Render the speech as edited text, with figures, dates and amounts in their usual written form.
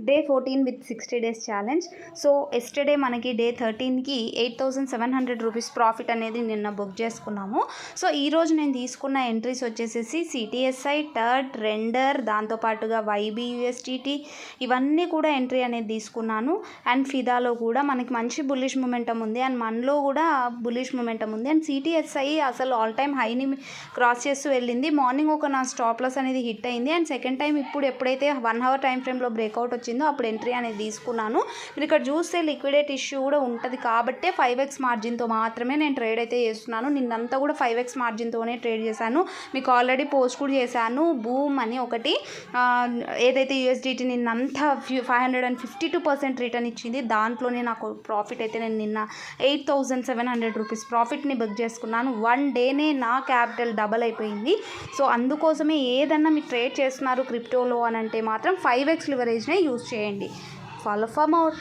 Day 14 with 60 days challenge. So yesterday మనకి day 13కి 8,700 rupees profit అనేది నిన్న బుక్ చేసుకున్నాము. సో ఈరోజు నేను తీసుకున్న ఎంట్రీస్ వచ్చేసేసి సిటిఎస్ఐ, టర్ట్, రెండర్, దాంతోపాటుగా YBUSDT ఇవన్నీ కూడా ఎంట్రీ అనేది తీసుకున్నాను. అండ్ ఫిదాలో కూడా మనకి మంచి బుల్లిష్ మొమెంటం ఉంది, అండ్ మనలో కూడా బుల్లిష్ మొమెంటం ఉంది. అండ్ సిటిఎస్ఐ అసలు ఆల్ టైమ్ హైని క్రాస్ చేస్తూ వెళ్ళింది. మార్నింగ్ ఒక నా స్టాప్ లాస్ అనేది హిట్ అయింది. అండ్ సెకండ్ టైం ఇప్పుడు ఎప్పుడైతే 1 అవర్ టైం ఫ్రేమ్లో బ్రేక్అవుట్ వచ్చిందో అప్పుడు ఎంట్రీ అనేది తీసుకున్నాను. మీరు ఇక్కడ చూస్తే లిక్విడేట్ ఇష్యూ కూడా ఉంటుంది కాబట్టే 5x మార్జిన్తో మాత్రమే నేను ట్రేడ్ అయితే చేస్తున్నాను. నిన్నంతా కూడా 5x మార్జిన్తోనే ట్రేడ్ చేశాను. మీకు ఆల్రెడీ పోస్ట్ కూడా చేశాను. బూమ్ అని ఒకటి ఏదైతే USDT నిన్నంతా 552% రిటర్న్ ఇచ్చింది. దాంట్లోనే నాకు ప్రాఫిట్ అయితే నేను నిన్న 8,700 రూపీస్ ప్రాఫిట్ని బుక్ చేసుకున్నాను. 1 డేనే నా క్యాపిటల్ డబల్ అయిపోయింది. సో అందుకోసమే ఏదన్నా మీరు ట్రేడ్ చేస్తున్నారు క్రిప్టోలో అని అంటే మాత్రం 5x లివరేజ్నే యూజ్ చేయండి. Follow for more.